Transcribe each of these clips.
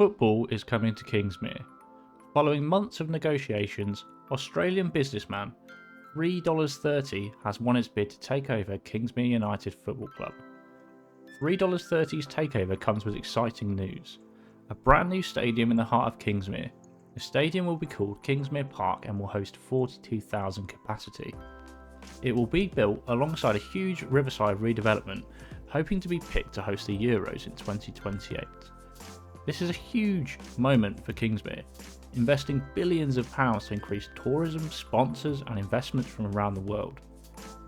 Football is coming to Kingsmere. Following months of negotiations, Australian businessman $3.30 has won its bid to take over Kingsmere United Football Club. $3.30's takeover comes with exciting news. A brand new stadium in the heart of Kingsmere. The stadium will be called Kingsmere Park and will host 42,000 capacity. It will be built alongside a huge riverside redevelopment, hoping to be picked to host the Euros in 2028. This is a huge moment for Kingsmere, investing billions of pounds to increase tourism, sponsors and investments from around the world.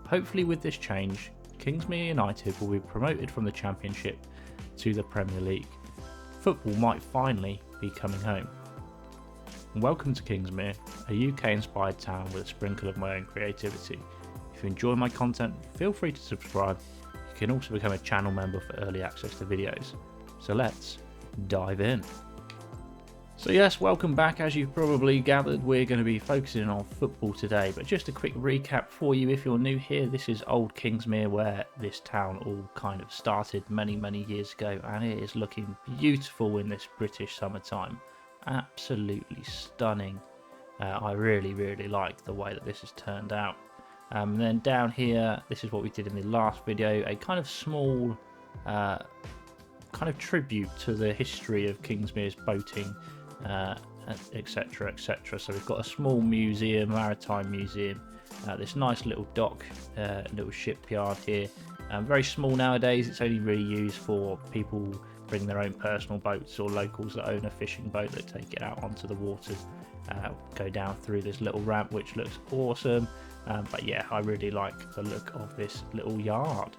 Hopefully with this change, Kingsmere United will be promoted from the Championship to the Premier League. Football might finally be coming home. Welcome to Kingsmere, a UK-inspired town with a sprinkle of my own creativity. If you enjoy my content, feel free to subscribe. You can also become a channel member for early access to videos. So let's dive in. So yes, welcome back. As you've probably gathered, we're going to be focusing on football today, but just a quick recap for you if you're new here. This is old Kingsmere, where this town all kind of started many years ago, and it is looking beautiful in this British summertime. Absolutely stunning. I really like the way that this has turned out. And then down here, this is what we did in the last video, a kind of small kind of tribute to the history of Kingsmere's boating, etc. So we've got a small museum, maritime museum, this nice little dock, little shipyard here. Very small nowadays. It's only really used for people bring their own personal boats or locals that own a fishing boat that take it out onto the waters, go down through this little ramp, which looks awesome. But yeah, I really like the look of this little yard.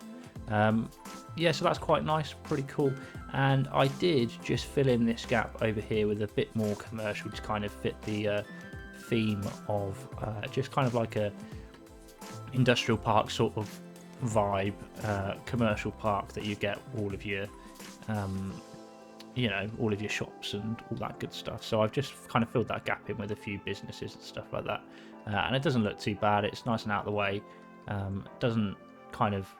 Yeah, so that's quite nice, pretty cool. And I did just fill in this gap over here with a bit more commercial to kind of fit the theme of just kind of like a industrial park sort of vibe, commercial park that you get all of your you know, all of your shops and all that good stuff. So I've just kind of filled that gap in with a few businesses and stuff like that, and it doesn't look too bad. It's nice and out of the way. It doesn't kind of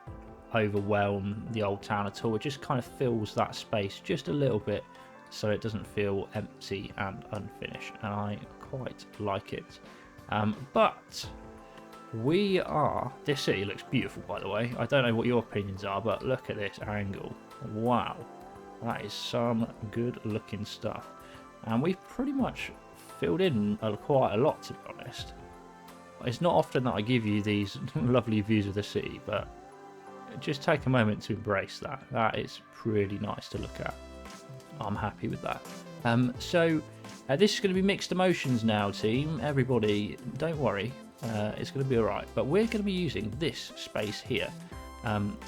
overwhelm the old town at all. It just kind of fills that space just a little bit so it doesn't feel empty and unfinished, and I quite like it. But this city looks beautiful, by the way. I don't know what your opinions are, but look at this angle. Wow, that is some good looking stuff, and we've pretty much filled in quite a lot, to be honest. It's not often that I give you these lovely views of the city, but just take a moment to embrace that. That is pretty nice to look at. I'm happy with that. So this is going to be mixed emotions now, team. Everybody, don't worry. It's going to be alright. But we're going to be using this space here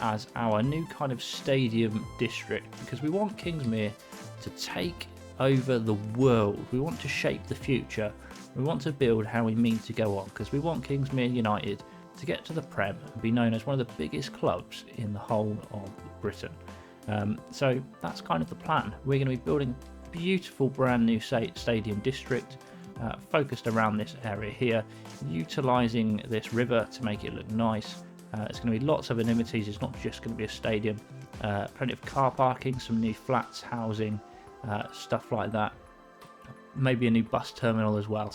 as our new kind of stadium district, because we want Kingsmere to take over the world. We want to shape the future. We want to build how we mean to go on, because we want Kingsmere United to get to the Prem and be known as one of the biggest clubs in the whole of Britain. So that's kind of the plan. We're going to be building a beautiful brand new stadium district focused around this area here, utilising this river to make it look nice. It's going to be lots of amenities. It's not just going to be a stadium. Plenty of car parking, some new flats, housing, stuff like that. Maybe a new bus terminal as well.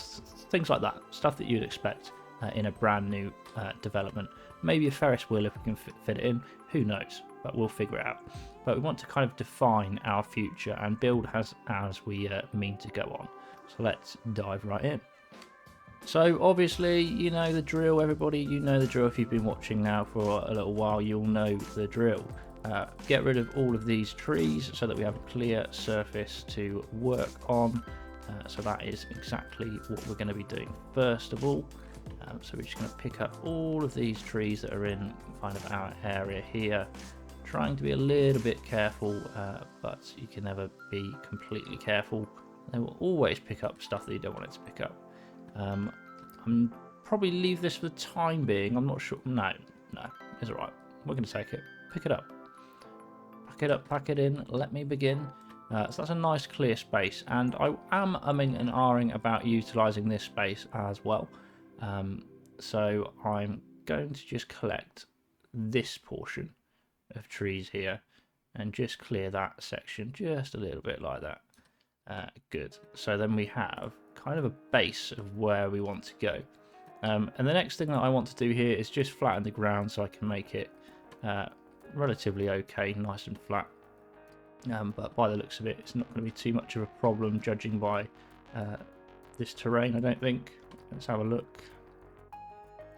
Things like that. Stuff that you'd expect in a brand new development. Maybe a Ferris wheel if we can fit it in. Who knows? But we'll figure it out. But we want to kind of define our future and build as we mean to go on. So let's dive right in. So obviously, you know the drill, everybody. You know the drill. If you've been watching now for a little while, you'll know the drill. Get rid of all of these trees so that we have a clear surface to work on. So that is exactly what we're going to be doing first of all. So we're just going to pick up all of these trees that are in kind of our area here, trying to be a little bit careful, but you can never be completely careful. They will always pick up stuff that you don't want it to pick up. I'm probably leave this for the time being. I'm not sure. No, it's alright. We're going to take it. Pick it up. Pack it up, pack it in. Let me begin. So that's a nice clear space, and I am umming and ahhing about utilising this space as well. So I'm going to just collect this portion of trees here and just clear that section just a little bit like that. Good. So then we have kind of a base of where we want to go. And the next thing that I want to do here is just flatten the ground so I can make it relatively okay, nice and flat. But by the looks of it, it's not going to be too much of a problem judging by this terrain, I don't think. Let's have a look.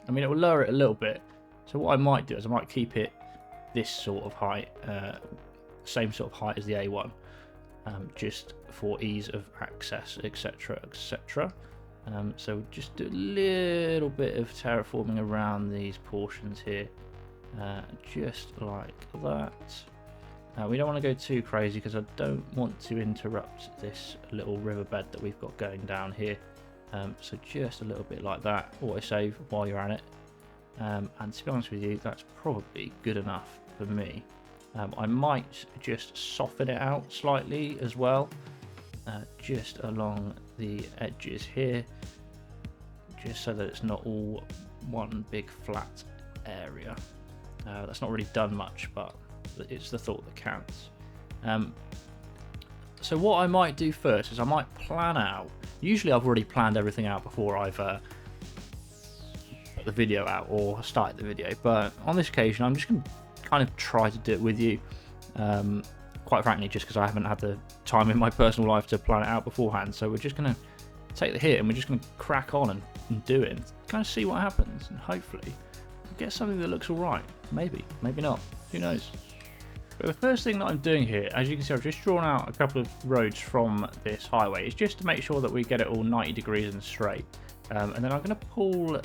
I mean, it will lower it a little bit. So what I might do is I might keep it this sort of height, same sort of height as the A1, just for ease of access, etc, etc. So just do a little bit of terraforming around these portions here, just like that. We don't want to go too crazy because I don't want to interrupt this little riverbed that we've got going down here. So just a little bit like that. Autosave while you're at it. And to be honest with you, that's probably good enough for me. I might just soften it out slightly as well, just along the edges here, just so that it's not all one big flat area. That's not really done much, but it's the thought that counts. So what I might do first is I might plan out. Usually I've already planned everything out before I've put the video out or started the video, but on this occasion I'm just going to kind of try to do it with you. Quite frankly, just because I haven't had the time in my personal life to plan it out beforehand. So we're just going to take the hit and we're just going to crack on and do it and kind of see what happens, and hopefully get something that looks alright. Maybe not, who knows. But the first thing that I'm doing here, as you can see, I've just drawn out a couple of roads from this highway. It's just to make sure that we get it all 90 degrees and straight. And then I'm going to pull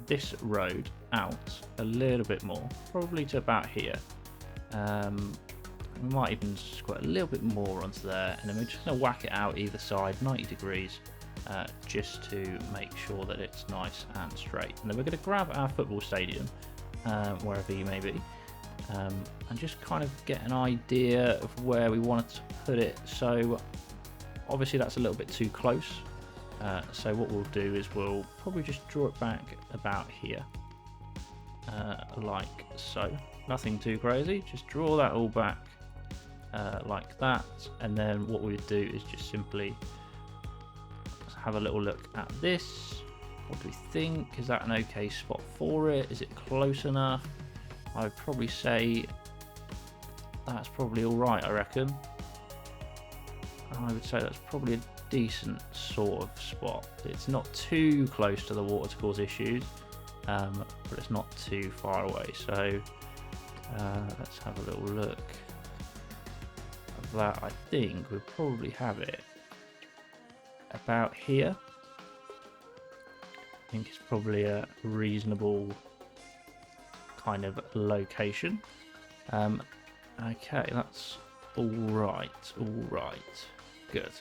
this road out a little bit more, probably to about here. We might even squirt a little bit more onto there, and then we're just going to whack it out either side 90 degrees, just to make sure that it's nice and straight. And then we're going to grab our football stadium, wherever you may be, and just kind of get an idea of where we want to put it. So obviously that's a little bit too close. So what we'll do is we'll probably just draw it back about here, like so. Nothing too crazy, just draw that all back like that. And then what we would do is just simply have a little look at this. What do we think? Is that an okay spot for it? Is it close enough? I would probably say that's probably all right, I reckon. I would say that's probably a decent sort of spot. It's not too close to the water to cause issues, but it's not too far away. So let's have a little look at that. I think we'll probably have it about here. I think it's probably a reasonable kind of location. Okay, that's all right, good.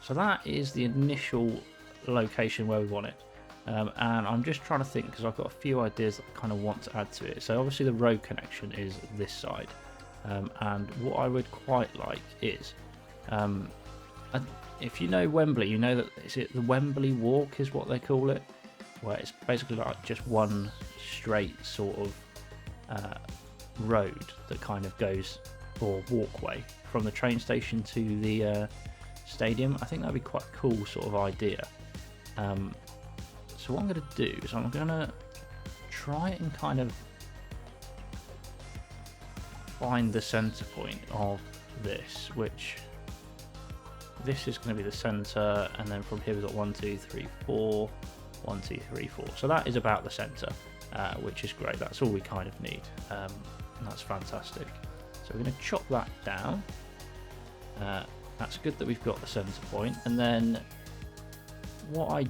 So that is the initial location where we want it, and I'm just trying to think because I've got a few ideas that I kind of want to add to it. So obviously the road connection is this side, and what I would quite like is, if you know Wembley, you know that is it the Wembley Walk is what they call it, where it's basically like just one straight sort of road that kind of goes, or walkway, from the train station to the stadium. I think that'd be quite a cool sort of idea. So what I'm going to do is I'm going to try and kind of find the center point of this, which this is going to be the center, and then from here we've got 1 2 3 4, 1 2 3 4. So that is about the center, which is great. That's all we kind of need. That's fantastic. So we're going to chop that down. That's good that we've got the center point. And then what I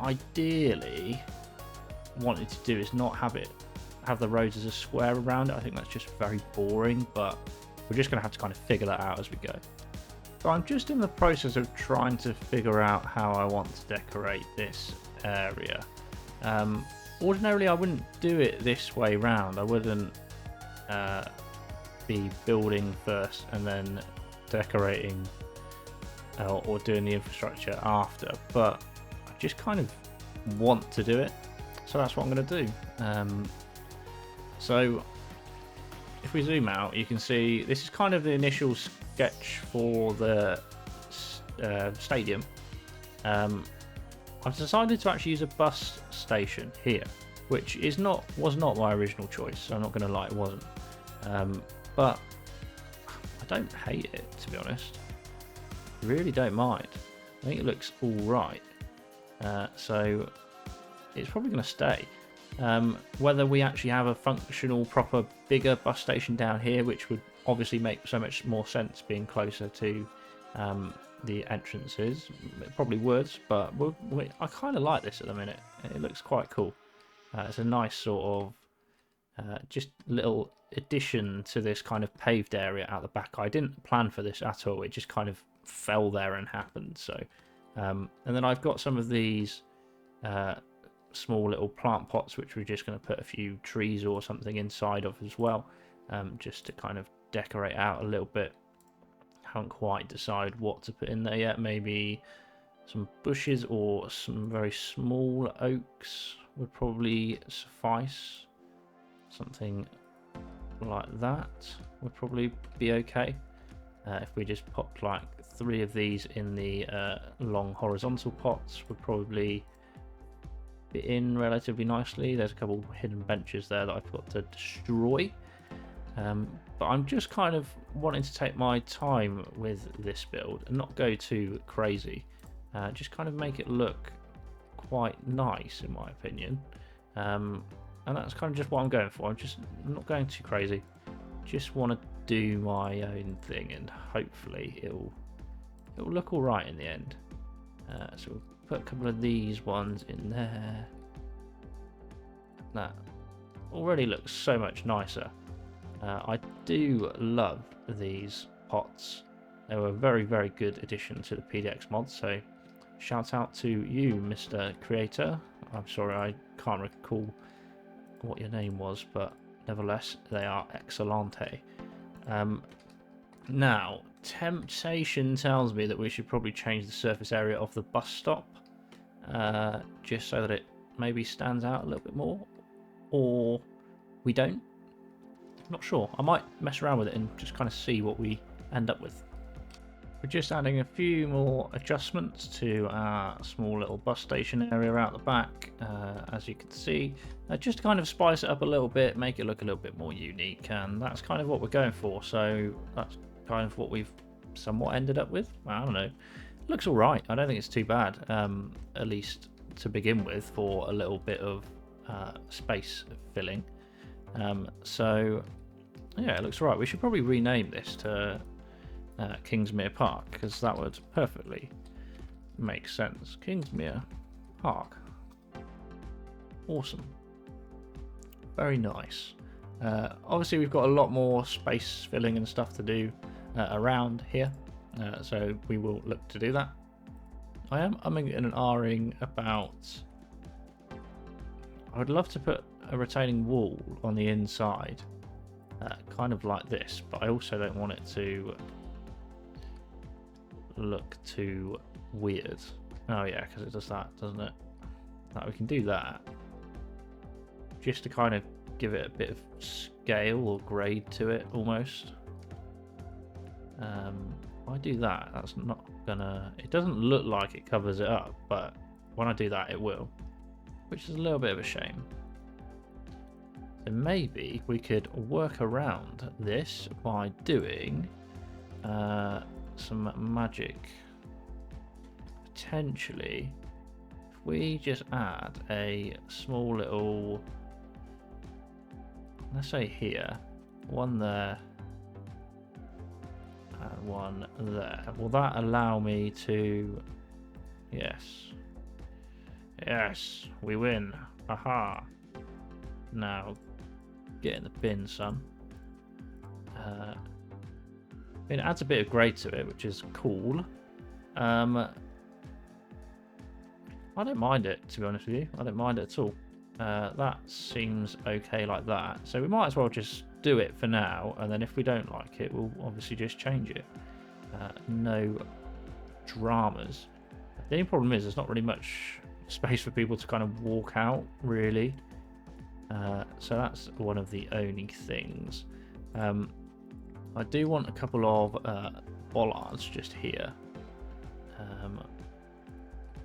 ideally wanted to do is not have the roads as a square around it. I think that's just very boring, but we're just going to have to kind of figure that out as we go. So I'm just in the process of trying to figure out how I want to decorate this area. Ordinarily I wouldn't do it this way round. I wouldn't be building first and then decorating or doing the infrastructure after, but I just kind of want to do it, so that's what I'm going to do. So if we zoom out, you can see this is kind of the initial sketch for the stadium. I've decided to actually use a bus station here, which was not my original choice. So I'm not going to lie, it wasn't. But I don't hate it, to be honest. I really don't mind. I think it looks all right. So it's probably going to stay. Whether we actually have a functional, proper, bigger bus station down here, which would obviously make so much more sense being closer to the entrances, it probably would, but I kind of like this at the minute. It looks quite cool. It's a nice sort of just little addition to this kind of paved area out the back. I didn't plan for this at all. It just kind of fell there and happened. So, and then I've got some of these small little plant pots, which we're just going to put a few trees or something inside of as well, just to kind of decorate out a little bit. Haven't quite decided what to put in there yet. Maybe some bushes or some very small oaks would probably suffice. Something like that would probably be okay. If we just popped like 3 of these in the long horizontal pots, would probably fit in relatively nicely. There's a couple hidden benches there that I've got to destroy. But I'm just kind of wanting to take my time with this build and not go too crazy. Just kind of make it look quite nice, in my opinion. And that's kind of just what I'm going for. I'm not going too crazy. Just want to do my own thing, and hopefully it'll look all right in the end. So we'll put a couple of these ones in there. That already looks so much nicer. I do love these pots. They were a very, very good addition to the PDX mod, so shout out to you, Mr. Creator. I'm sorry, I can't recall what your name was, but nevertheless, they are excellente. Now, temptation tells me that we should probably change the surface area of the bus stop, just so that it maybe stands out a little bit more, or we don't. Not sure. I might mess around with it and just kind of see what we end up with. We're just adding a few more adjustments to our small little bus station area out the back, as you can see, just to kind of spice it up a little bit, make it look a little bit more unique, and that's kind of what we're going for. So that's kind of what we've somewhat ended up with. I don't know. It looks all right. I don't think it's too bad, at least to begin with, for a little bit of space filling. So yeah, it looks right. We should probably rename this to Kingsmere Park, because that would perfectly make sense. Kingsmere Park. Awesome. Very nice. Obviously we've got a lot more space filling and stuff to do around here, so we will look to do that. I am umming and ahhing about, I would love to put a retaining wall on the inside, kind of like this, but I also don't want it to look too weird. Oh yeah, because it does that, doesn't it? Like, we can do that just to kind of give it a bit of scale or grade to it almost. If I do that, that's not gonna, it doesn't look like it covers it up, but when I do that it will, which is a little bit of a shame. So maybe we could work around this by doing some magic. Potentially, if we just add a small little, let's say here, one there, and one there. Will that allow me to, yes, we win, aha. Now, get in the bin, son. It adds a bit of grade to it, which is cool. I don't mind it, to be honest with you. I don't mind it at all. That seems okay like that. So we might as well just do it for now, and then if we don't like it, we'll obviously just change it. No dramas. The only problem is there's not really much space for people to kind of walk out, really. So that's one of the only things. I do want a couple of bollards just here,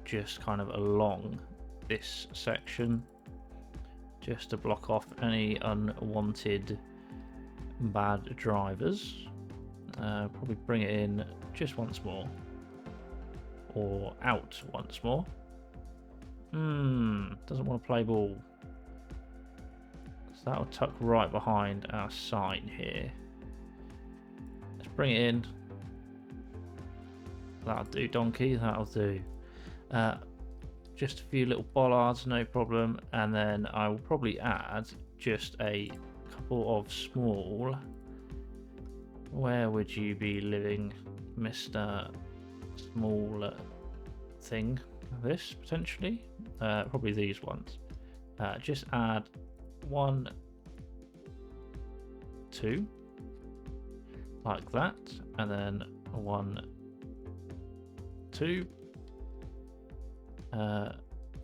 just kind of along this section, just to block off any unwanted bad drivers. Probably bring it in just once more, or out once more. Doesn't want to play ball. So that'll tuck right behind our sign here. Let's bring it in. That'll do, donkey, that'll do. Just a few little bollards, no problem. And then I will probably add just a couple of small... Where would you be living, Mr. Small thing? This, potentially? Probably these ones. Just add 1, 2, like that, and then 1, 2,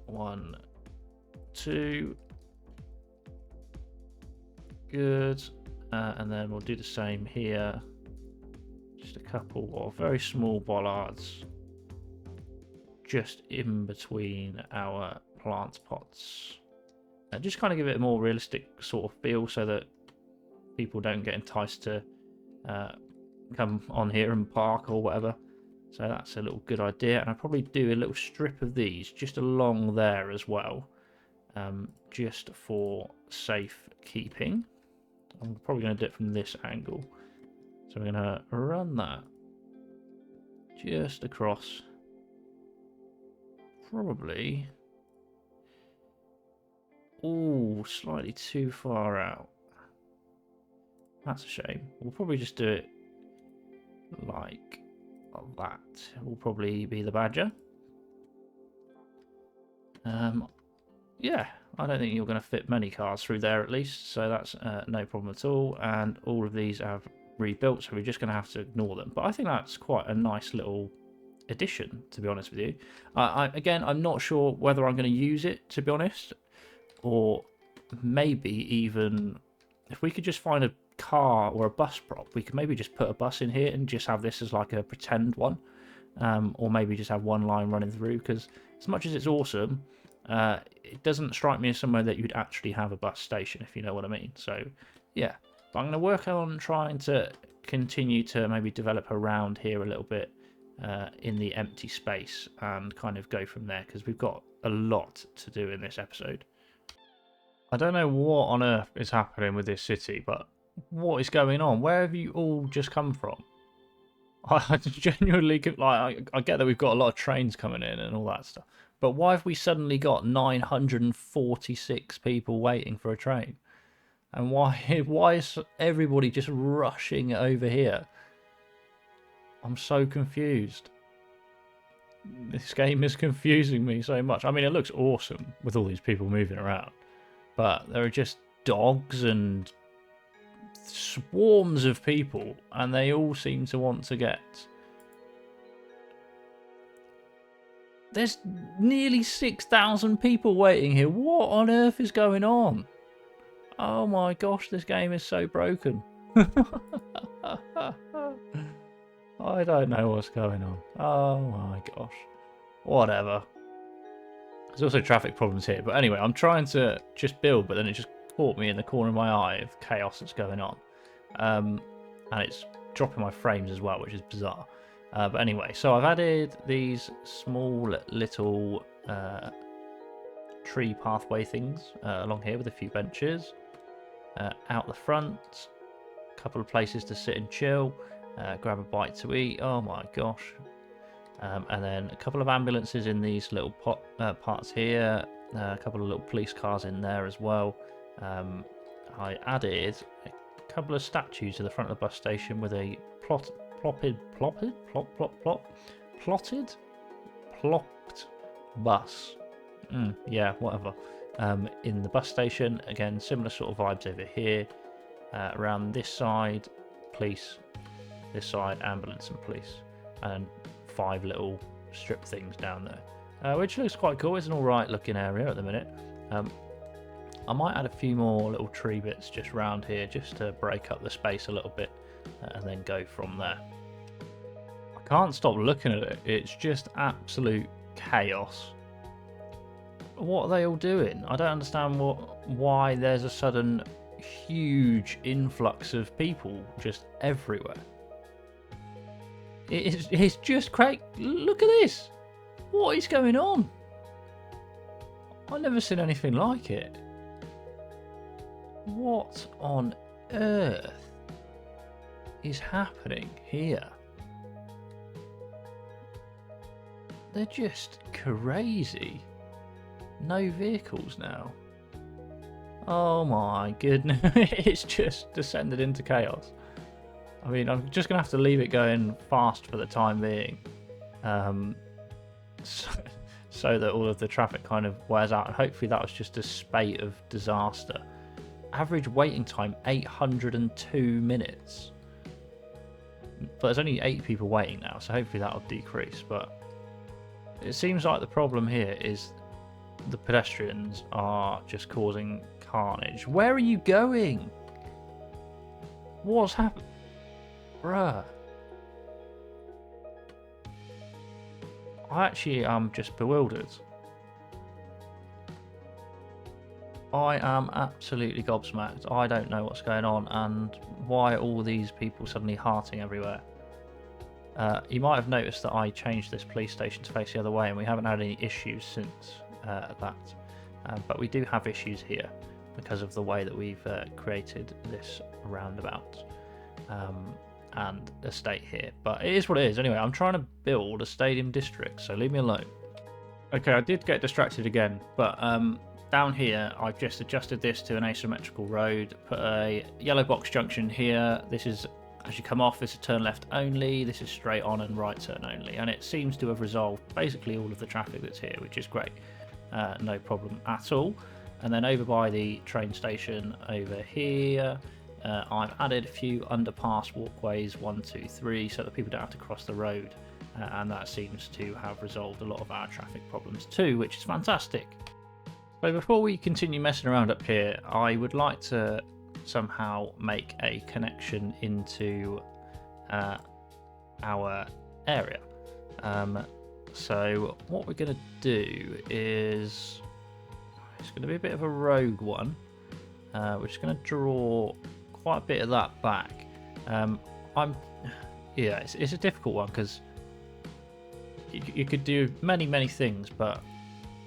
1, 2, good, and then we'll do the same here, just a couple of very small bollards just in between our plant pots. Just kind of give it a more realistic sort of feel so that people don't get enticed to come on here and park or whatever. So that's a little good idea. And I'll probably do a little strip of these just along there as well, just for safe keeping. I'm probably going to do it from this angle. So we're going to run that just across, probably... Oh, slightly too far out. That's a shame. We'll probably just do it like that. Will probably be the badger. Yeah, I don't think you're going to fit many cars through there at least, so that's no problem at all. And all of these have rebuilt, so we're just going to have to ignore them. But I think that's quite a nice little addition, to be honest with you. Again, I'm not sure whether I'm going to use it, to be honest. Or maybe even if we could just find a car or a bus prop, we could maybe just put a bus in here and just have this as like a pretend one, or maybe just have one line running through, because as much as it's awesome, it doesn't strike me as somewhere that you'd actually have a bus station, if you know what I mean. So yeah, but I'm going to work on trying to continue to maybe develop around here a little bit in the empty space and kind of go from there, because we've got a lot to do in this episode. I don't know what on earth is happening with this city, but what is going on? Where have you all just come from? I genuinely, like, I get that we've got a lot of trains coming in and all that stuff, but why have we suddenly got 946 people waiting for a train? And why is everybody just rushing over here? I'm so confused. This game is confusing me so much. I mean, it looks awesome with all these people moving around, but there are just dogs and swarms of people, and they all seem to want to get... There's nearly 6,000 people waiting here. What on earth is going on? Oh my gosh, this game is so broken. I don't know what's going on. Oh my gosh. Whatever. There's also traffic problems here. But anyway, I'm trying to just build, but then it just caught me in the corner of my eye of chaos that's going on. And it's dropping my frames as well, which is bizarre. But anyway, so I've added these small little tree pathway things along here with a few benches. Out the front, a couple of places to sit and chill, grab a bite to eat. Oh my gosh. And then a couple of ambulances in these little parts here, a couple of little police cars in there as well. I added a couple of statues to the front of the bus station with a plopped bus. Yeah, whatever. In the bus station, again, similar sort of vibes over here. Around this side, police. This side, ambulance and police. And 5 little strip things down there, which looks quite cool. It's an alright looking area at the minute. I might add a few more little tree bits just round here just to break up the space a little bit and then go from there. I can't stop looking at it. It's just absolute chaos. What are they all doing? I don't understand why there's a sudden huge influx of people just everywhere. It's just crazy. Look at this. What is going on? I've never seen anything like it. What on earth is happening here? They're just crazy. No vehicles now. Oh my goodness. It's just descended into chaos. I mean, I'm just going to have to leave it going fast for the time being. So that all of the traffic kind of wears out. And hopefully that was just a spate of disaster. Average waiting time, 802 minutes. But there's only 8 people waiting now, so hopefully that'll decrease. But it seems like the problem here is the pedestrians are just causing carnage. Where are you going? What's happened? Bruh. I actually am just bewildered. I am absolutely gobsmacked. I don't know what's going on and why all these people suddenly hearting everywhere. You might have noticed that I changed this police station to face the other way and we haven't had any issues since that. But we do have issues here because of the way that we've created this roundabout and estate here. But it is what it is. Anyway, I'm trying to build a stadium district, so leave me alone. Okay, I did get distracted again, but down here I've just adjusted this to an asymmetrical road, put a yellow box junction here. This is, as you come off, this is turn left only, this is straight on and right turn only, and it seems to have resolved basically all of the traffic that's here, which is great. No problem at all. And then over by the train station over here, I've added a few underpass walkways, 1, 2, 3, so that people don't have to cross the road, and that seems to have resolved a lot of our traffic problems too, which is fantastic. So before we continue messing around up here, I would like to somehow make a connection into our area. So what we're going to do is, it's going to be a bit of a rogue one. We're just going to draw quite a bit of that back. It's a difficult one because you could do many things, but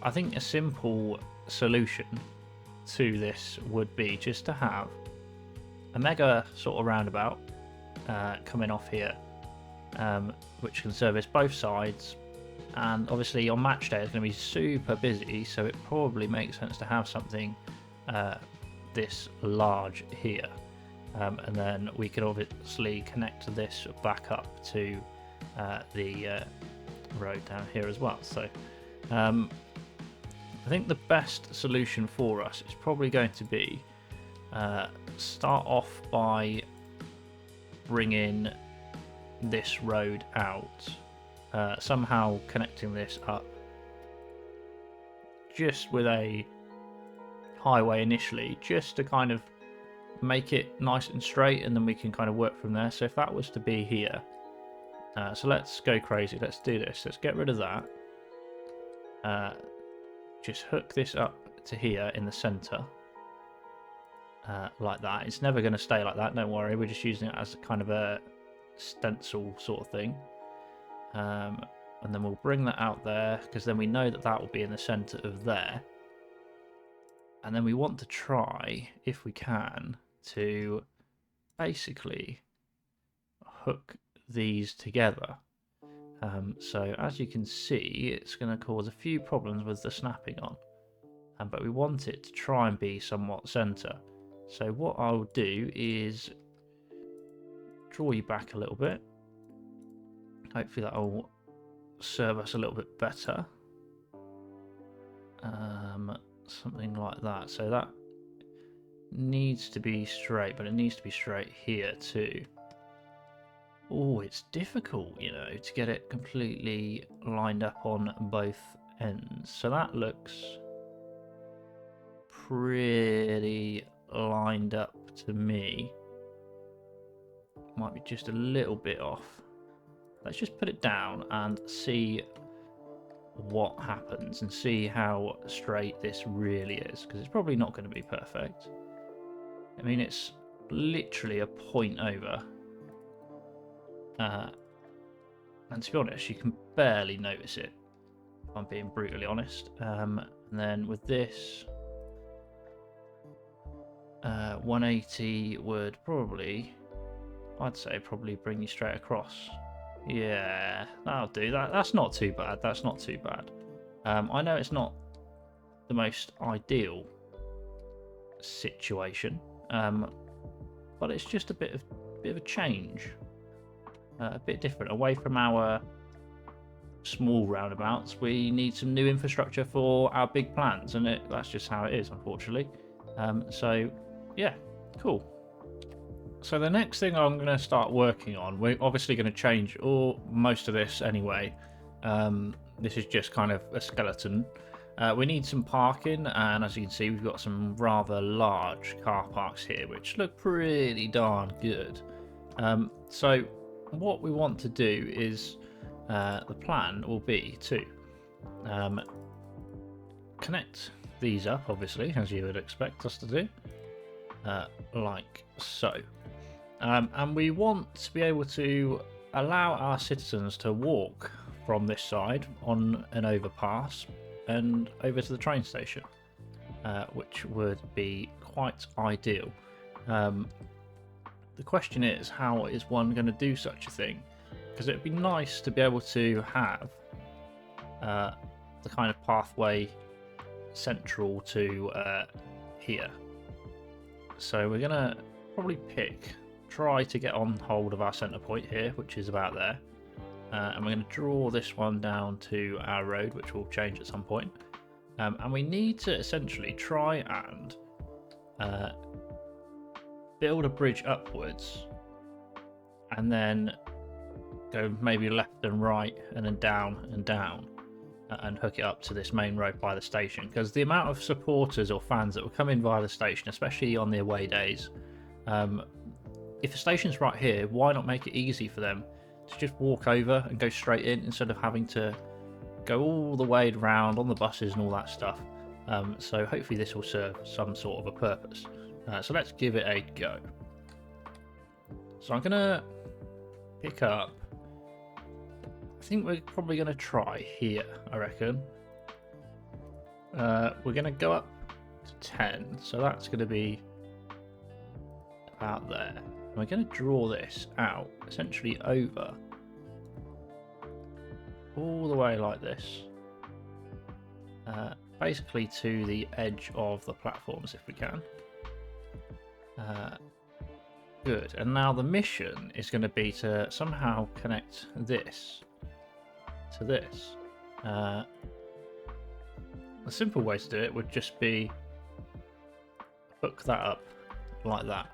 I think a simple solution to this would be just to have a mega sort of roundabout coming off here, which can service both sides. And obviously on match day it's going to be super busy, so it probably makes sense to have something this large here, and then we can obviously connect this back up to the road down here as well. So I think the best solution for us is probably going to be start off by bringing this road out, somehow connecting this up just with a highway initially, just to kind of make it nice and straight, and then we can kind of work from there. So if that was to be here, so let's go crazy, let's do this, let's get rid of that, just hook this up to here in the center, like that. It's never going to stay like that, don't worry, we're just using it as kind of a stencil sort of thing. And then we'll bring that out there, because then we know that that will be in the center of there. And then we want to try, if we can, to basically hook these together. So as you can see, it's going to cause a few problems with the snapping on, but we want it to try and be somewhat center. So what I'll do is draw you back a little bit. Hopefully that will serve us a little bit better. Something like that. So that needs to be straight, but it needs to be straight here too. Oh, it's difficult, you know, to get it completely lined up on both ends. So that looks pretty lined up to me. Might be just a little bit off. Let's just put it down and see what happens and see how straight this really is, because it's probably not going to be perfect. I mean, it's literally a point over. And to be honest, you can barely notice it, if I'm being brutally honest. And then with this, 180 would probably, I'd say, probably bring you straight across. Yeah, that'll do. That's not too bad. That's not too bad. I know it's not the most ideal situation, but it's just a bit of a change, a bit different, away from our small roundabouts. We need some new infrastructure for our big plans, and that's just how it is, unfortunately. So, yeah, cool. So the next thing I'm going to start working on, we're obviously going to change most of this anyway. This is just kind of a skeleton. We need some parking, and as you can see, we've got some rather large car parks here, which look pretty darn good. So what we want to do is, the plan will be to connect these up, obviously, as you would expect us to do, like so. And we want to be able to allow our citizens to walk from this side on an overpass and over to the train station, which would be quite ideal. The question is, how is one going to do such a thing? Because it would be nice to be able to have the kind of pathway central to here. So we're going to probably try to get on hold of our centre point here, which is about there. And we're going to draw this one down to our road, which will change at some point. And we need to essentially try and build a bridge upwards, and then go maybe left and right, and then down and down, and hook it up to this main road by the station. Because the amount of supporters or fans that will come in via the station, especially on the away days, if the station's right here, why not make it easy for them to just walk over and go straight in, instead of having to go all the way around on the buses and all that stuff. So hopefully this will serve some sort of a purpose. So let's give it a go. So I'm going to pick up, I think we're probably going to try here, I reckon. We're going to go up to 10, so that's going to be about there. We're going to draw this out, essentially over, all the way like this, basically to the edge of the platforms if we can. Good, and now the mission is going to be to somehow connect this to this. The simple way to do it would just be hook that up like that.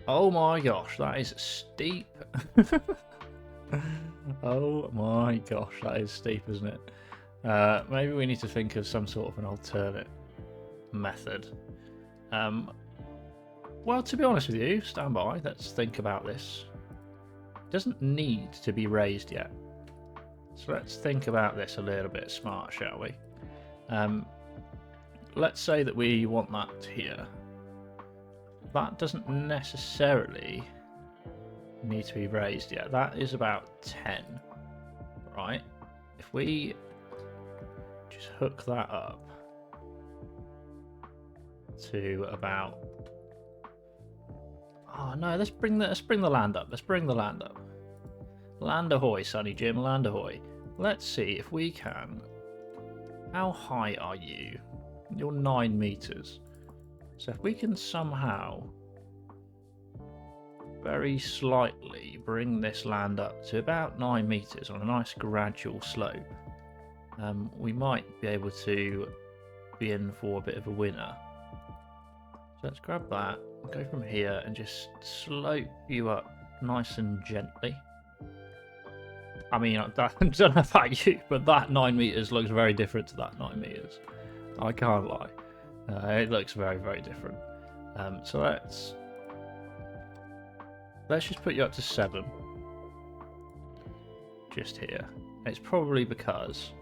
Oh my gosh, that is steep. Oh my gosh, that is steep, isn't it? Maybe we need to think of some sort of an alternate method. Well, to be honest with you, stand by, let's think about this. It doesn't need to be raised yet. So let's think about this a little bit smart, shall we? Let's say that we want that here. That doesn't necessarily need to be raised yet. That is about 10, right? If we just hook that up to about, oh no, let's bring the land up. Let's bring the land up. Land ahoy, Sonny Jim, land ahoy. Let's see if we can. How high are you? You're 9 meters. So if we can somehow very slightly bring this land up to about 9 meters on a nice gradual slope, we might be able to be in for a bit of a winner. So let's grab that, go from here and just slope you up nice and gently. I mean, I don't know about you, but that 9 meters looks very different to that 9 meters. I can't lie. It looks very, very different. So let's just put you up to 7. Just here. It's probably because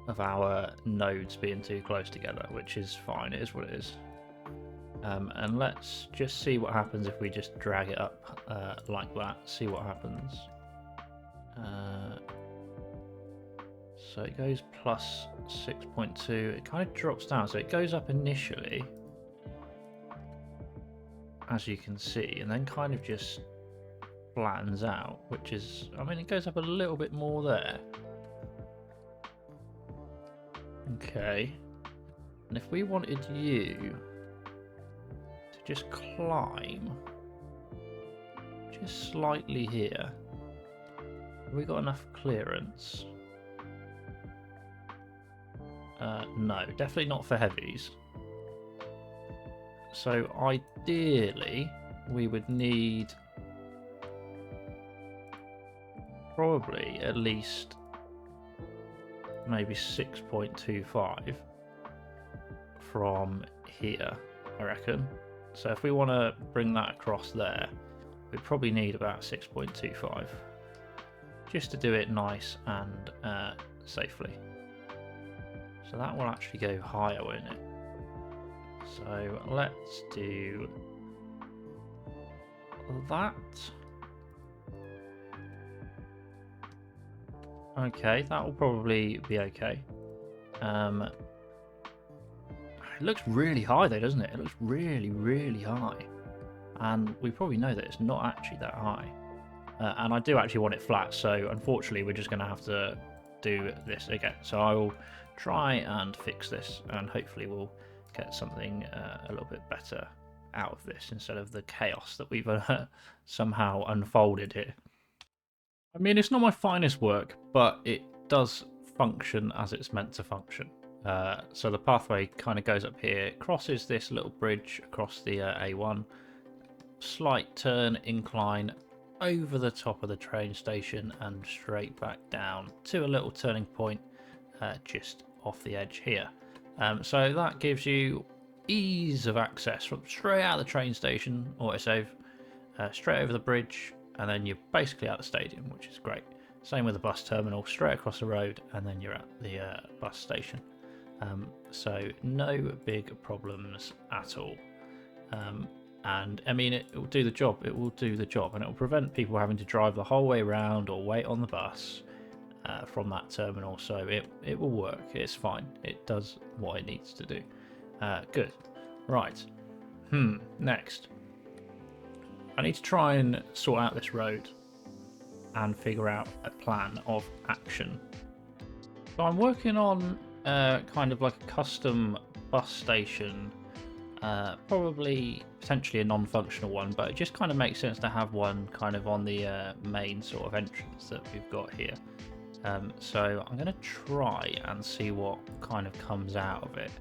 of our nodes being too close together, which is fine. It is what it is. And let's just see what happens if we just drag it up like that. See what happens. So it goes plus 6.2. It kind of drops down. So it goes up initially, as you can see, and then kind of just flattens out, which is, I mean, it goes up a little bit more there. Okay. And if we wanted you to just climb just slightly here, have we got enough clearance? No, definitely not for heavies. So ideally, we would need probably at least maybe 6.25 from here, I reckon. So if we want to bring that across there, we probably need about 6.25 just to do it nice and safely. So that will actually go higher, won't it? So let's do that. Okay, that will probably be okay. It looks really high though, doesn't it? It looks really, really high. And we probably know that it's not actually that high. And I do actually want it flat, so unfortunately we're just going to have to do this again. So I will try and fix this, and hopefully we'll get something a little bit better out of this instead of the chaos that we've somehow unfolded here. I mean, it's not my finest work, but it does function as it's meant to function. So the pathway kind of goes up here, crosses this little bridge across the A1, slight turn, incline, over the top of the train station and straight back down to a little turning point just off the edge here. So that gives you ease of access from straight out of the train station, autosave, straight over the bridge, and then you're basically at the stadium, which is great. Same with the bus terminal, straight across the road, and then you're at the bus station. So no big problems at all. And I mean, it will do the job. It will do the job, and it will prevent people having to drive the whole way around or wait on the bus from that terminal. So it will work. It's fine. It does what it needs to do. Good. Right. Next, I need to try and sort out this road and figure out a plan of action. So I'm working on kind of like a custom bus station. Probably potentially a non-functional one, but it just kind of makes sense to have one kind of on the main sort of entrance that we've got here. So I'm going to try and see what kind of comes out of it.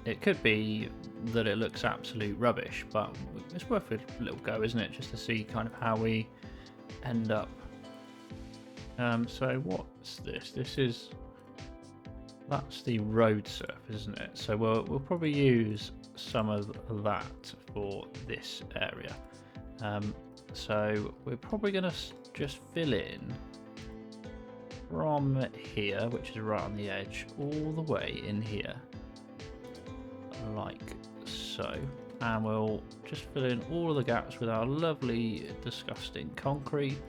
It could be that it looks absolute rubbish, but it's worth a little go, isn't it? Just to see kind of how we end up. So what's this? That's the road surface, isn't it? So we'll probably use some of that for this area. So we're probably going to just fill in from here, which is right on the edge, all the way in here, like so. And we'll just fill in all of the gaps with our lovely, disgusting concrete,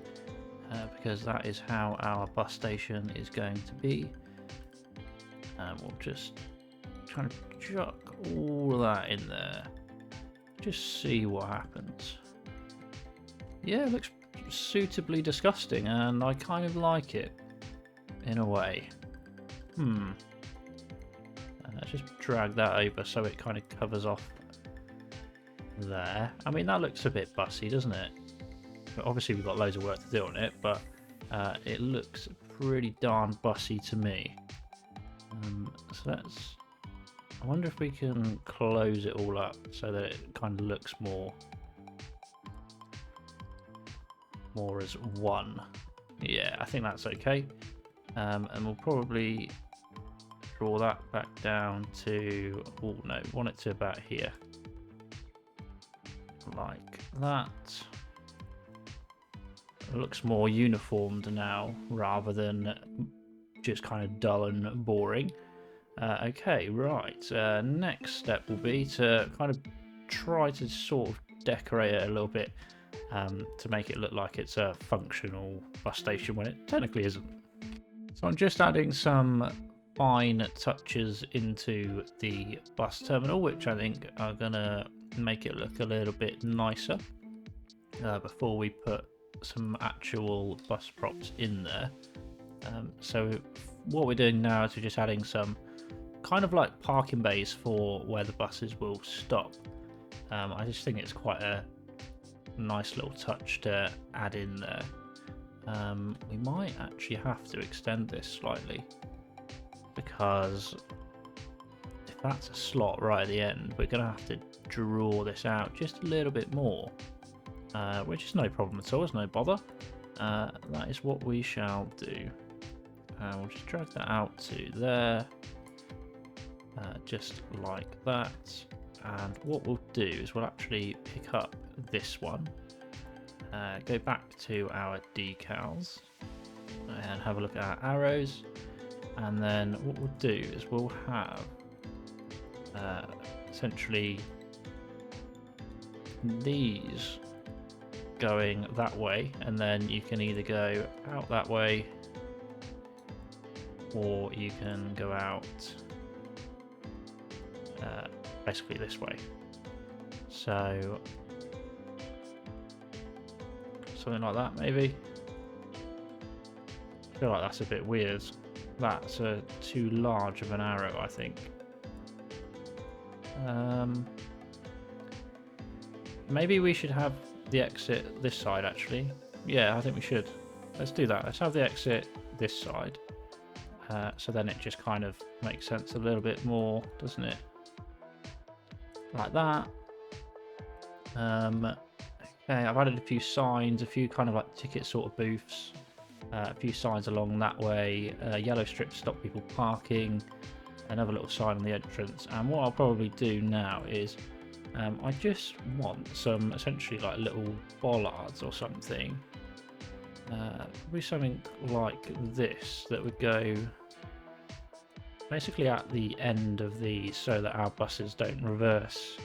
because that is how our bus station is going to be. And we'll just try to chuck all of that in there. Just see what happens. Yeah, it looks suitably disgusting, and I kind of like it in a way. Let's just drag that over so it kind of covers off there. I mean, that looks a bit bussy, doesn't it? But obviously we've got loads of work to do on it, but it looks pretty darn bussy to me. So I wonder if we can close it all up so that it kind of looks more as one. Yeah, I think that's okay. And we'll probably draw that back down to, oh no, want it to about here. Like that. It looks more uniformed now rather than just kind of dull and boring. Okay, right. Next step will be to kind of try to sort of decorate it a little bit to make it look like it's a functional bus station when it technically isn't. So I'm just adding some fine touches into the bus terminal, which I think are going to make it look a little bit nicer before we put some actual bus props in there. So what we're doing now is we're just adding some kind of like parking bays for where the buses will stop. I just think it's quite a nice little touch to add in there. We might actually have to extend this slightly, because if that's a slot right at the end, we're going to have to draw this out just a little bit more, which is no problem at all, it's no bother. That is what we shall do. We'll just drag that out to there, just like that. And what we'll do is we'll actually pick up this one, go back to our decals and have a look at our arrows, and then what we'll do is we'll have essentially these going that way, and then you can either go out that way or you can go out basically this way. So something like that maybe. I feel like that's a bit weird. That's too large of an arrow, I think. Maybe we should have the exit this side actually. Yeah, I think we should. Let's do that. Let's have the exit this side. So then it just kind of makes sense a little bit more, doesn't it? Like that. Okay, I've added a few signs, a few kind of like ticket sort of booths, a few signs along that way, yellow strips to stop people parking, another little sign on the entrance. And what I'll probably do now is I just want some essentially like little bollards or something. Probably something like this that would go basically at the end of these so that our buses don't reverse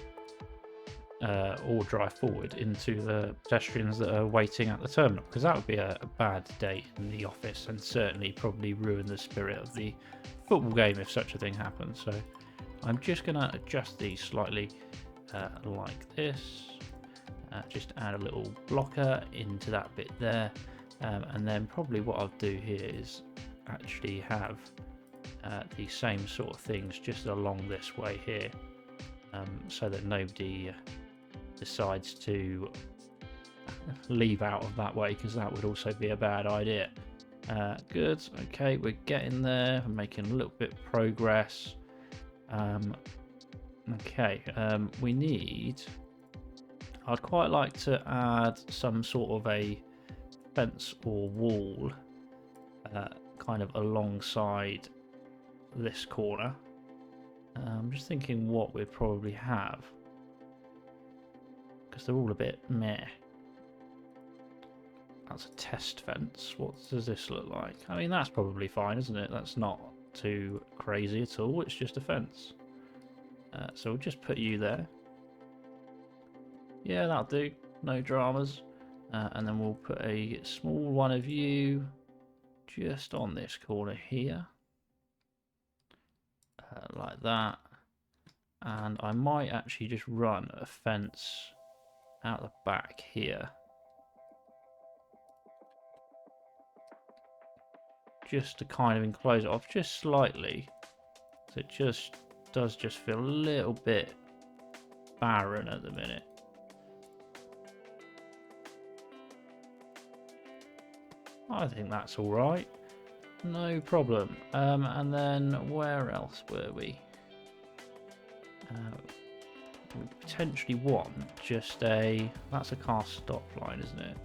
or drive forward into the pedestrians that are waiting at the terminal, because that would be a bad day in the office and certainly probably ruin the spirit of the football game if such a thing happens. So I'm just going to adjust these slightly like this, just add a little blocker into that bit there, and then probably what I'll do here is actually have the same sort of things just along this way here, so that nobody decides to leave out of that way, because that would also be a bad idea. Good, okay, we're getting there, we're making a little bit of progress. Okay, we need, I'd quite like to add some sort of a fence or wall kind of alongside this corner. I'm just thinking what we'd probably have, because they're all a bit meh. That's a test fence. What does this look like? I mean, that's probably fine, isn't it? That's not too crazy at all. It's just a fence. So we'll just put you there. Yeah, that'll do. No dramas. And then we'll put a small one of you just on this corner here. Like that. And I might actually just run a fence out the back here. Just to kind of enclose it off just slightly. So it just does just feel a little bit barren at the minute. I think that's all right. No problem. And then where else were we? We potentially want just a... That's a car stop line, isn't it?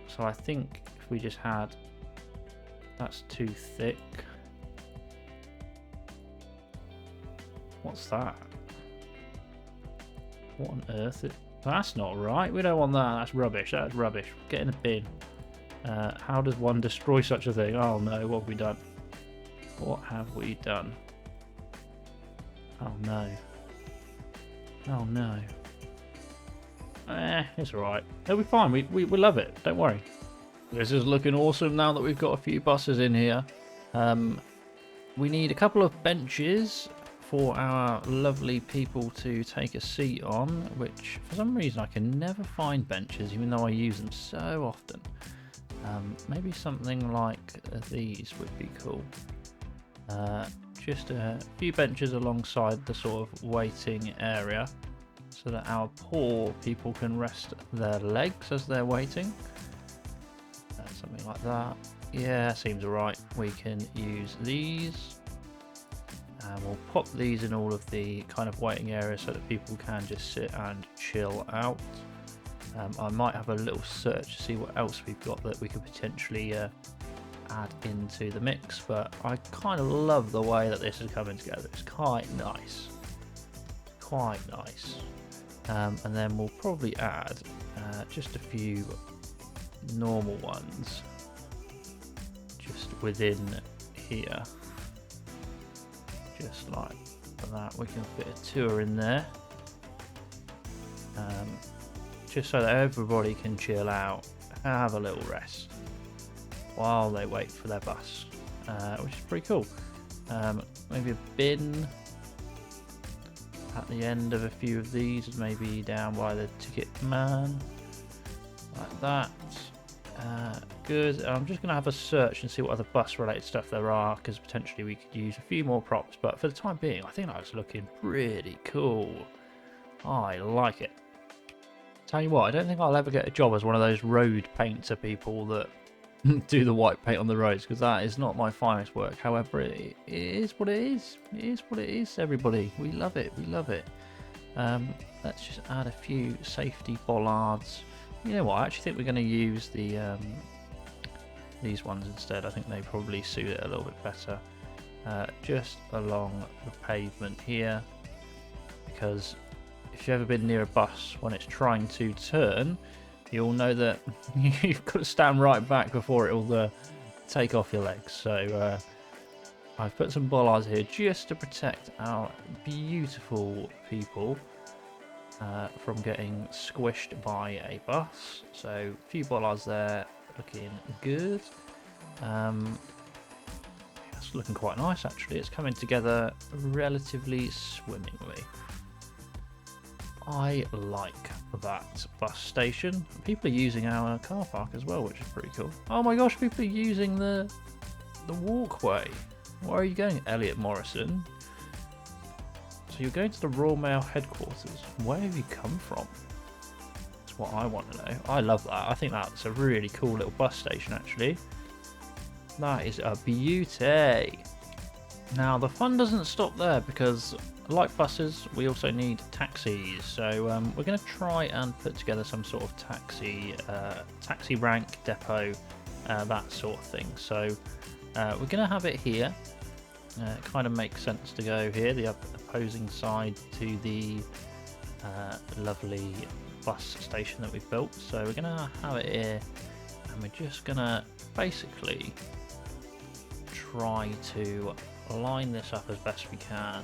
So I think if we just had, that's too thick. What's that? What on earth? That's not right. We don't want that. That's rubbish. That's rubbish. Get in a bin. How does one destroy such a thing? Oh no, what have we done? What have we done? Oh no. Oh no. It's alright. It'll be fine. We love it. Don't worry. This is looking awesome now that we've got a few buses in here. We need a couple of benches for our lovely people to take a seat on, which for some reason I can never find benches even though I use them so often. Maybe something like these would be cool. Just a few benches alongside the sort of waiting area so that our poor people can rest their legs as they're waiting. Something like that. Yeah, seems alright. We can use these. And we'll pop these in all of the kind of waiting areas so that people can just sit and chill out. I might have a little search to see what else we've got that we could potentially add into the mix, but I kind of love the way that this is coming together. It's quite nice. Quite nice. And then we'll probably add just a few normal ones just within here. Just like that, we can fit a tour in there, just so that everybody can chill out, have a little rest while they wait for their bus, which is pretty cool. Maybe a bin at the end of a few of these, maybe down by the ticket man, like that. Good. I'm just going to have a search and see what other bus related stuff there are, because potentially we could use a few more props, but for the time being I think that's looking pretty cool. I like it. Tell you what, I don't think I'll ever get a job as one of those road painter people that do the white paint on the roads, because that is not my finest work. However, it is what it is. It is what it is, everybody. We love it. We love it. Let's just add a few safety bollards. You know what, I actually think we're going to use the these ones instead. I think they probably suit it a little bit better. Just along the pavement here, because if you've ever been near a bus when it's trying to turn, you'll know that you've got to stand right back before it will take off your legs. So I've put some bollards here just to protect our beautiful people from getting squished by a bus. So a few bollards there, looking good. It's looking quite nice actually. It's coming together relatively swimmingly. I like that bus station. People are using our car park as well, which is pretty cool. Oh my gosh, people are using the walkway. Where are you going, Elliot Morrison? So you're going to the Royal Mail headquarters. Where have you come from? That's what I want to know. I love that. I think that's a really cool little bus station actually. That is a beauty. Now the fun doesn't stop there, because like buses, we also need taxis. So we're going to try and put together some sort of taxi rank depot, that sort of thing. So we're going to have it here. It kind of makes sense to go here, the opposing side to the lovely bus station that we've built. So we're going to have it here, and we're just going to basically try to line this up as best we can,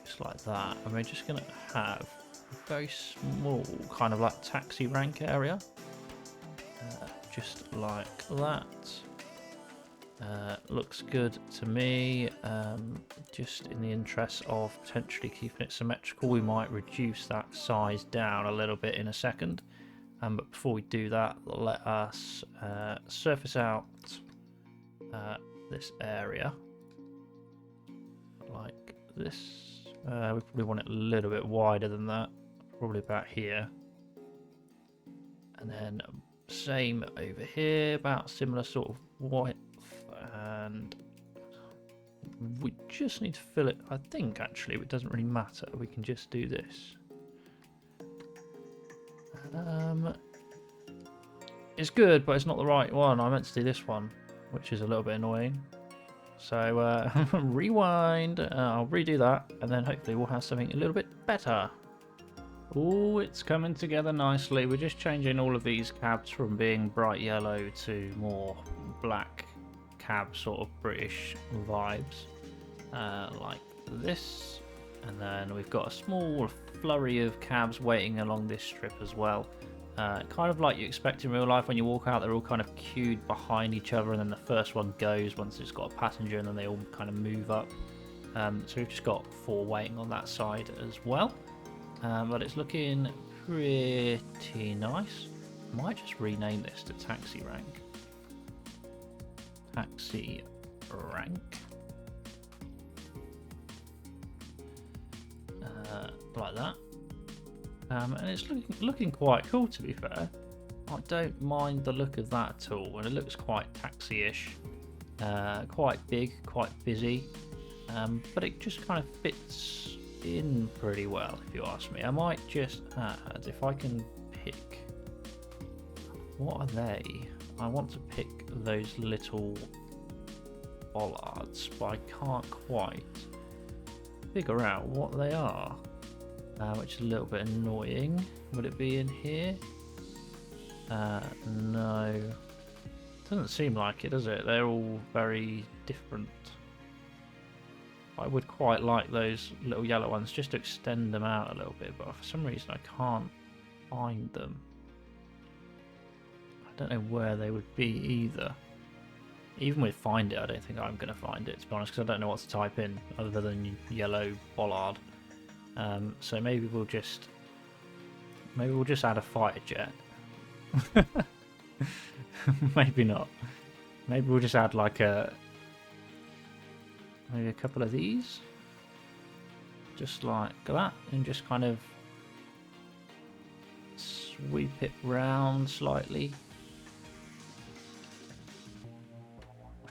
just like that. And we're just going to have a very small kind of like taxi rank area, just like that. Looks good to me. Just in the interest of potentially keeping it symmetrical, we might reduce that size down a little bit in a second. But before we do that, let us surface out this area like this. We probably want it a little bit wider than that, probably about here. And then same over here, about similar sort of width. And we just need to fill it. I think actually it doesn't really matter, we can just do this. It's good, but it's not the right one. I meant to do this one, which is a little bit annoying. So rewind. I'll redo that, and then hopefully we'll have something a little bit better. Oh, it's coming together nicely. We're just changing all of these cabs from being bright yellow to more black cab, sort of British vibes, like this. And then we've got a small flurry of cabs waiting along this strip as well. Kind of like you expect in real life when you walk out, they're all kind of queued behind each other, and then the first one goes once it's got a passenger, and then they all kind of move up. So we've just got 4 waiting on that side as well. But it's looking pretty nice. I might just rename this to Taxi Rank. Taxi Rank. Like that. And it's looking quite cool, to be fair. I don't mind the look of that at all, and it looks quite taxi-ish. Quite big, quite busy. But it just kind of fits in pretty well, if you ask me. I might just add, if I can pick, what are they? I want to pick those little bollards, but I can't quite figure out what they are, which is a little bit annoying. Would it be in here? No, doesn't seem like it, does it? They're all very different. I would quite like those little yellow ones just to extend them out a little bit, but for some reason I can't find them. I don't know where they would be either. Even with find it, I don't think I'm going to find it, to be honest, because I don't know what to type in other than yellow bollard. So maybe we'll just add a fighter jet. Maybe not. Maybe we'll just add like maybe a couple of these, just like that, and just kind of sweep it round slightly,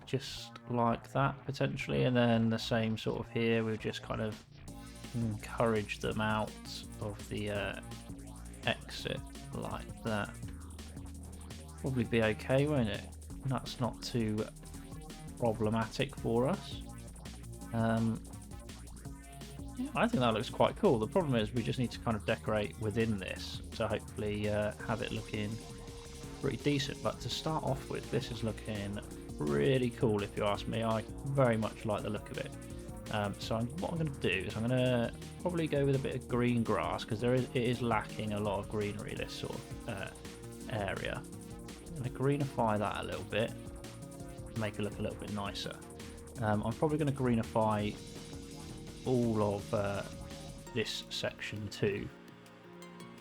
just like that potentially. And then the same sort of here, we'll just kind of encourage them out of the exit like that. Probably be okay, won't it? That's not too problematic for us. Yeah, I think that looks quite cool. The problem is we just need to kind of decorate within this to hopefully have it looking pretty decent. But to start off with, this is looking really cool, if you ask me. I very much like the look of it. So what I'm going to do is I'm going to probably go with a bit of green grass, because it is lacking a lot of greenery, this sort of area. I'm going to greenify that a little bit, make it look a little bit nicer. I'm probably going to greenify all of this section too,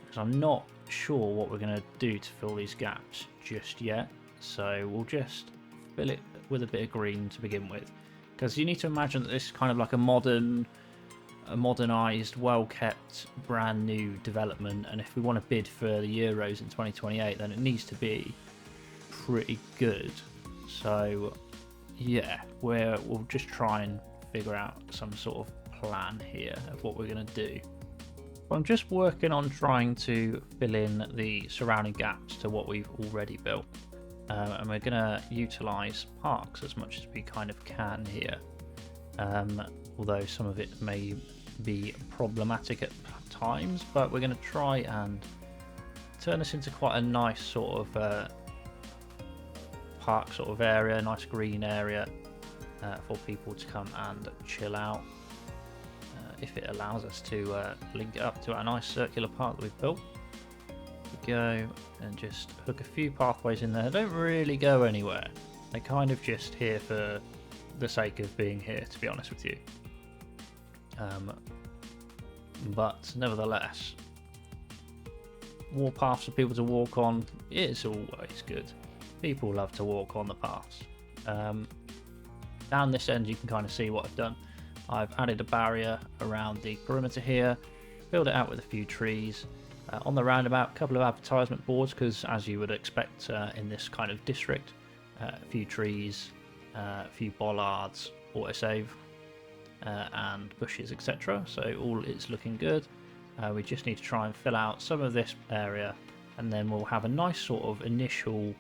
because I'm not sure what we're going to do to fill these gaps just yet. So we'll just fill it with a bit of green to begin with, because you need to imagine that this is kind of like a modernized, well-kept, brand new development, and if we want to bid for the Euros in 2028, then it needs to be pretty good. So yeah, we'll just try and figure out some sort of plan here of what we're going to do. I'm just working on trying to fill in the surrounding gaps to what we've already built, and we're going to utilise parks as much as we kind of can here, although some of it may be problematic at times, but we're going to try and turn this into quite a nice sort of park sort of area, nice green area for people to come and chill out, if it allows us to link it up to our nice circular park that we've built. We go and just hook a few pathways in there. They don't really go anywhere, they're kind of just here for the sake of being here, to be honest with you. But nevertheless, more paths for people to walk on is always good. People love to walk on the paths. Down this end you can kind of see what I've done. I've added a barrier around the perimeter here, filled it out with a few trees. On the roundabout, a couple of advertisement boards, because as you would expect in this kind of district, a few trees, a few bollards, autosave, and bushes, etc. So all is looking good. We just need to try and fill out some of this area and then we'll have a nice sort of initial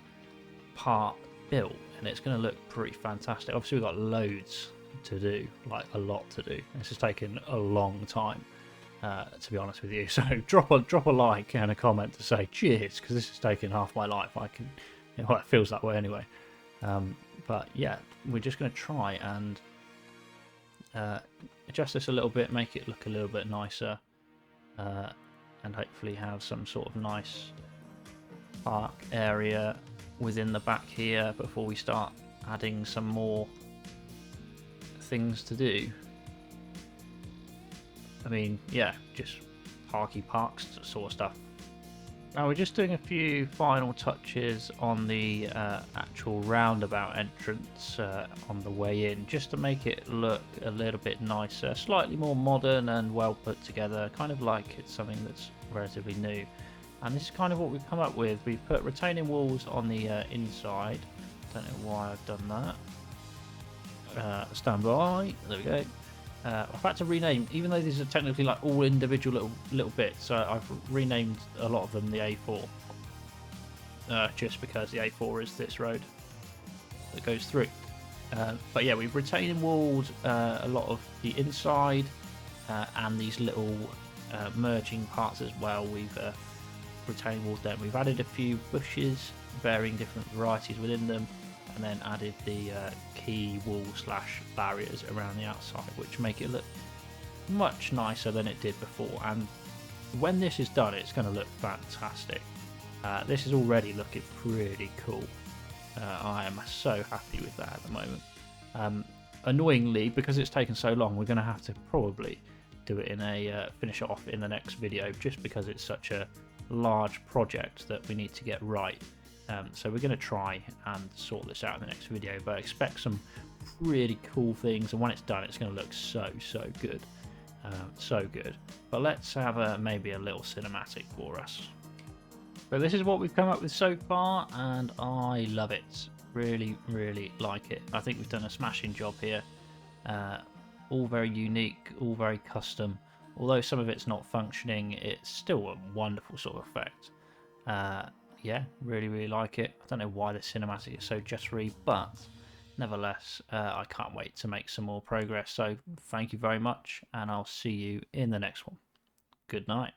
part built, and it's going to look pretty fantastic. Obviously we've got loads to do, like a lot to do. This has taken a long time, to be honest with you. So drop a like and a comment to say cheers, because this has taken half my life. I can, well, it feels that way anyway. But yeah, we're just going to try and adjust this a little bit, make it look a little bit nicer, and hopefully have some sort of nice park area within the back here before we start adding some more things to do. I mean, yeah, just parks sort of stuff. Now we're just doing a few final touches on the actual roundabout entrance on the way in, just to make it look a little bit nicer, slightly more modern and well put together, kind of like it's something that's relatively new. And this is kind of what we've come up with. We've put retaining walls on the inside. Don't know why I've done that. Stand by. There we go. I've had to rename, even though these are technically like all individual little bits. I've renamed a lot of them the A4, just because the A4 is this road that goes through. But yeah, we've retaining walls a lot of the inside and these little merging parts as well. We've retaining walls there. We've added a few bushes, varying different varieties within them, and then added the key wall / barriers around the outside, which make it look much nicer than it did before. And when this is done, it's going to look fantastic. This is already looking pretty cool. I am so happy with that at the moment. Annoyingly, because it's taken so long, we're going to have to probably do it in a finish it off in the next video, just because it's such a large project that we need to get right. So we're going to try and sort this out in the next video, but expect some really cool things, and when it's done, it's going to look so good. So good. But let's have maybe a little cinematic for us. So this is what we've come up with so far, and I love it. Really like it. I think we've done a smashing job here. All very unique, all very custom. Although some of it's not functioning, it's still a wonderful sort of effect. Yeah, really like it. I don't know why the cinematic is so jittery, but nevertheless, I can't wait to make some more progress. So thank you very much, and I'll see you in the next one. Good night.